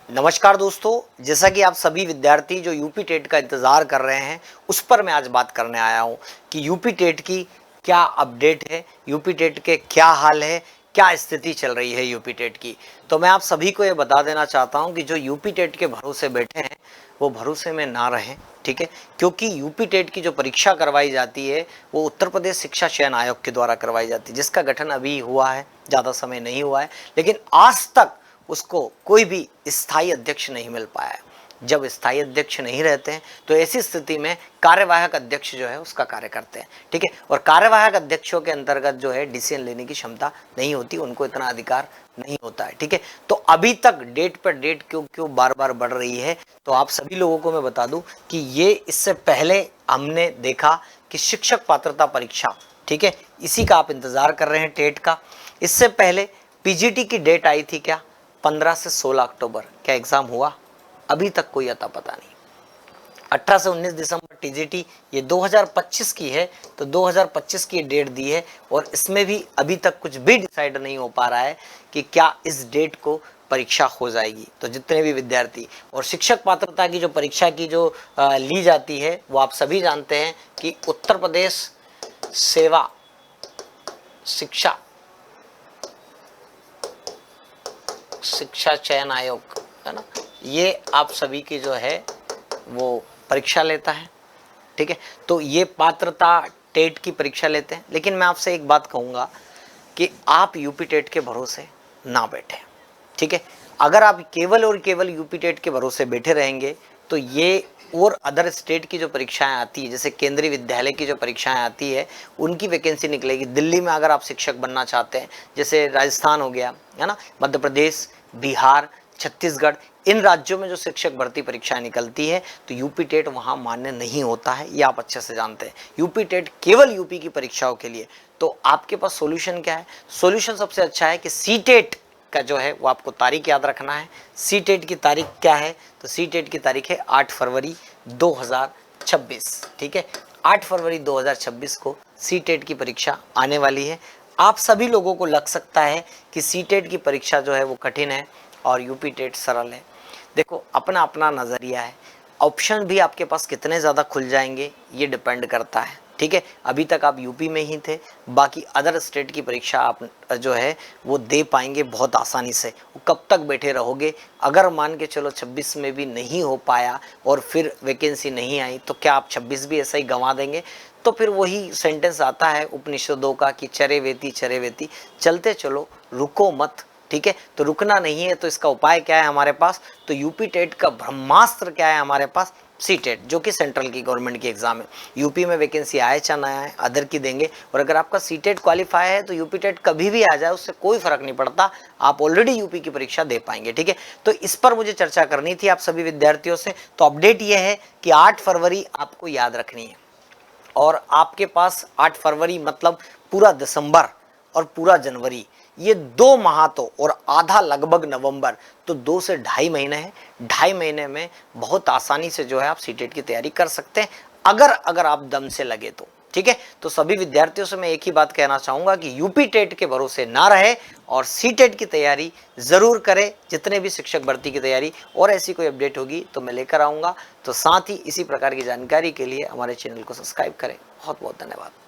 नमस्कार दोस्तों, जैसा कि आप सभी विद्यार्थी जो यूपी टेट का इंतज़ार कर रहे हैं उस पर मैं आज बात करने आया हूं कि यूपी टेट की क्या अपडेट है, यूपी टेट के क्या हाल है, क्या स्थिति चल रही है यूपी टेट की। तो मैं आप सभी को ये बता देना चाहता हूं कि जो यूपी टेट के भरोसे बैठे हैं वो भरोसे में ना रहें, ठीक है। क्योंकि यूपी टेट की जो परीक्षा करवाई जाती है वो उत्तर प्रदेश शिक्षा चयन आयोग के द्वारा करवाई जाती है, जिसका गठन अभी हुआ है, ज़्यादा समय नहीं हुआ है, लेकिन आज तक उसको कोई भी स्थायी अध्यक्ष नहीं मिल पाया है। जब स्थायी अध्यक्ष नहीं रहते हैं तो ऐसी स्थिति में कार्यवाहक अध्यक्ष जो है उसका कार्य करते हैं, ठीक है। और कार्यवाहक अध्यक्षों के अंतर्गत जो है डिसीजन लेने की क्षमता नहीं होती, उनको इतना अधिकार नहीं होता है, ठीक है। तो अभी तक डेट पर डेट क्यों क्यों बार बार बढ़ रही है, तो आप सभी लोगों को मैं बता दूं कि ये इससे पहले हमने देखा कि शिक्षक पात्रता परीक्षा, ठीक है, इसी का आप इंतजार कर रहे हैं टेट का। इससे पहले पीजीटी की डेट आई थी क्या, 15 से 16 अक्टूबर, क्या एग्जाम हुआ? अभी तक कोई अता पता नहीं। 18 से 19 दिसंबर टीजीटी, ये 2025 की है, तो 2025 की डेट दी है और इसमें भी अभी तक कुछ भी डिसाइड नहीं हो पा रहा है कि क्या इस डेट को परीक्षा हो जाएगी। तो जितने भी विद्यार्थी और शिक्षक पात्रता की जो परीक्षा की जो ली जाती है वो आप सभी जानते हैं कि उत्तर प्रदेश सेवा शिक्षा चयन आयोग है ना, ये आप सभी की जो है वो परीक्षा लेता है, ठीक है। तो ये पात्रता टेट की परीक्षा लेते हैं, लेकिन मैं आपसे एक बात कहूँगा कि आप यूपी टेट के भरोसे ना बैठे, ठीक है। अगर आप केवल और केवल यूपी टेट के भरोसे बैठे रहेंगे तो ये और अदर स्टेट की जो परीक्षाएं आती है, जैसे केंद्रीय विद्यालय की जो परीक्षाएं आती है उनकी वैकेंसी निकलेगी। दिल्ली में अगर आप शिक्षक बनना चाहते हैं, जैसे राजस्थान हो गया है ना, मध्य प्रदेश, बिहार, छत्तीसगढ़, इन राज्यों में जो शिक्षक भर्ती परीक्षाएं निकलती है तो यूपी टेट वहां मान्य नहीं होता है, ये आप अच्छे से जानते हैं। यूपी टेट केवल यूपी की परीक्षाओं के लिए। तो आपके पास सॉल्यूशन क्या है? सॉल्यूशन सबसे अच्छा है कि सी टेट का जो है वो आपको तारीख याद रखना है। सी टेट की तारीख क्या है? तो सी टेट की तारीख है 8 फरवरी 2026, ठीक है। 8 फरवरी 2026 को सी टेट की परीक्षा आने वाली है। आप सभी लोगों को लग सकता है कि सी टेट की परीक्षा जो है वो कठिन है और यूपी टेट सरल है। देखो, अपना अपना नज़रिया है। ऑप्शन भी आपके पास कितने ज़्यादा खुल जाएंगे ये डिपेंड करता है, ठीक है। अभी तक आप यूपी में ही थे, बाकी अदर स्टेट की परीक्षा आप जो है वो दे पाएंगे बहुत आसानी से। कब तक बैठे रहोगे? अगर मान के चलो 26 में भी नहीं हो पाया और फिर वैकेंसी नहीं आई तो क्या आप 26 भी ऐसा ही गंवा देंगे? तो फिर वही सेंटेंस आता है उपनिषदों का कि चरे वेती चरे वेती, चलते चलो रुको मत, ठीक है। तो रुकना नहीं है, तो इसका उपाय क्या है हमारे पास? तो यूपी टेट का ब्रह्मास्त्र क्या है हमारे पास? सी टेट, जो कि सेंट्रल की गवर्नमेंट की एग्जाम है। यूपी में वैकेंसी आए चाहे ना आए, अदर की देंगे। और अगर आपका सी टेट क्वालिफाई है तो यूपी टेट कभी भी आ जाए उससे कोई फर्क नहीं पड़ता, आप ऑलरेडी यूपी की परीक्षा दे पाएंगे, ठीक है। तो इस पर मुझे चर्चा करनी थी आप सभी विद्यार्थियों से। तो अपडेट ये है कि 8 फरवरी आपको याद रखनी है और आपके पास 8 फरवरी मतलब पूरा दिसंबर और पूरा जनवरी, ये 2 माह तो और आधा लगभग नवंबर, तो 2 से 2.5 महीने हैं। 2.5 महीने में बहुत आसानी से जो है आप सीटेट की तैयारी कर सकते हैं, अगर आप दम से लगे तो, ठीक है। तो सभी विद्यार्थियों से मैं एक ही बात कहना चाहूंगा कि यूपी टेट के भरोसे ना रहे और सी टेट की तैयारी जरूर करें, जितने भी शिक्षक भर्ती की तैयारी। और ऐसी कोई अपडेट होगी तो मैं लेकर आऊंगा। तो साथ ही इसी प्रकार की जानकारी के लिए हमारे चैनल को सब्सक्राइब करें। बहुत बहुत धन्यवाद।